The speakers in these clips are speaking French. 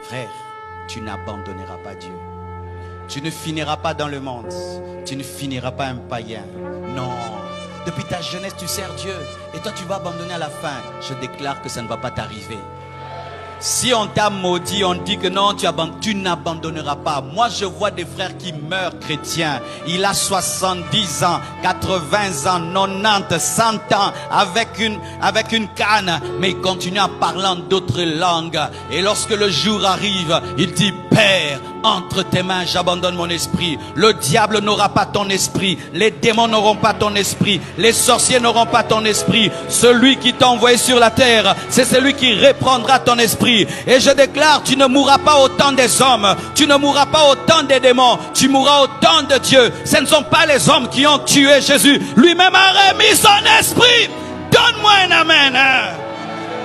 Frère, tu n'abandonneras pas Dieu. Tu ne finiras pas dans le monde. Tu ne finiras pas un païen. Non. Depuis ta jeunesse, tu sers Dieu. Et toi, tu vas abandonner à la fin. Je déclare que ça ne va pas t'arriver. Si on t'a maudit, on dit que non, tu n'abandonneras pas. Moi, je vois des frères qui meurent chrétiens. Il a 70 ans, 80 ans, 90, 100 ans, avec une canne. Mais il continue à parler en d'autres langues. Et lorsque le jour arrive, il dit, Père, entre tes mains, j'abandonne mon esprit. Le diable n'aura pas ton esprit. Les démons n'auront pas ton esprit. Les sorciers n'auront pas ton esprit. Celui qui t'a envoyé sur la terre, c'est celui qui reprendra ton esprit. Et je déclare, tu ne mourras pas au temps des hommes. Tu ne mourras pas au temps des démons. Tu mourras au temps de Dieu. Ce ne sont pas les hommes qui ont tué Jésus. Lui-même a remis son esprit. Donne-moi un amen.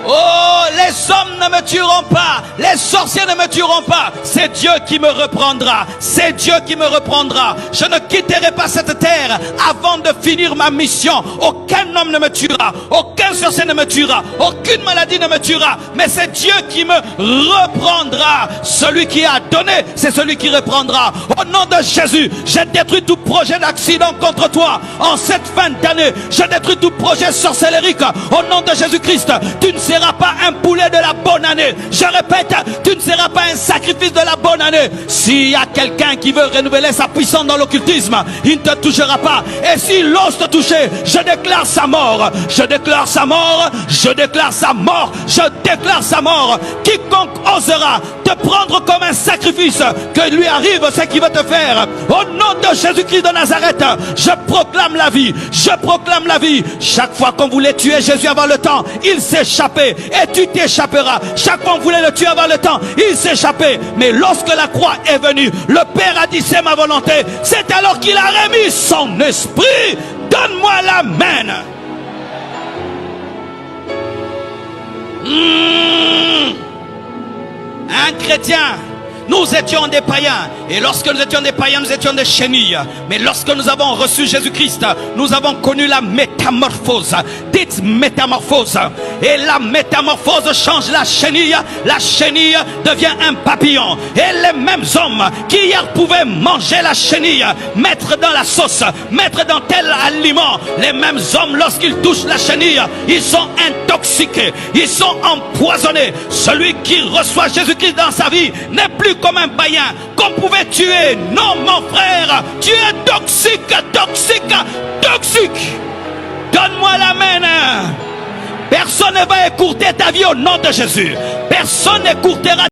Oh, les hommes ne me tueront pas. Les sorciers ne me tueront pas. C'est Dieu qui me reprendra. C'est Dieu qui me reprendra. Je ne quitterai pas cette terre avant de finir ma mission. Aucun homme ne me tuera. Aucun sorcier ne me tuera. Aucune maladie ne me tuera. Mais c'est Dieu qui me reprendra. Celui qui a donné, c'est celui qui reprendra. Au nom de Jésus, je détruis tout projet d'accident contre toi. En cette fin d'année, je détruis tout projet sorcellérique. Au nom de Jésus-Christ, tu ne seras pas un poulet de la bonne année. Je répète, tu ne seras pas un sacrifice de la bonne année. S'il y a quelqu'un qui veut renouveler sa puissance dans l'occultisme, il ne te touchera pas. Et s'il ose te toucher, je déclare sa mort. Je déclare sa mort. Je déclare sa mort. Je déclare sa mort. Quiconque osera te prendre comme un sacrifice, que lui arrive ce qu'il veut te faire. Au nom de Jésus-Christ de Nazareth, je proclame la vie. Je proclame la vie. Chaque fois qu'on voulait tuer Jésus avant le temps, il s'échappait. Et tu t'échapperas. Chaque fois qu'on voulait le tuer avant le temps, il s'échappait. Mais lorsque la croix est venue, le Père a dit c'est ma volonté. C'est alors qu'il a remis son esprit. Donne-moi l'amen. Un chrétien, nous étions des païens. Et lorsque nous étions des païens, nous étions des chenilles. Mais lorsque nous avons reçu Jésus-Christ, nous avons connu la métamorphose. Dites métamorphose. Et la métamorphose change la chenille. La chenille devient un papillon. Et les mêmes hommes qui hier pouvaient manger la chenille, mettre dans la sauce, mettre dans tel aliment, les mêmes hommes, lorsqu'ils touchent la chenille, ils sont intoxiqués. Ils sont empoisonnés. Celui qui reçoit Jésus-Christ dans sa vie n'est plus comme un païen qu'on pouvait tuer. Non, mon frère, tu es toxique, toxique, toxique. Donne-moi l'amen. Personne ne va écourter ta vie au nom de Jésus. Personne n'écourtera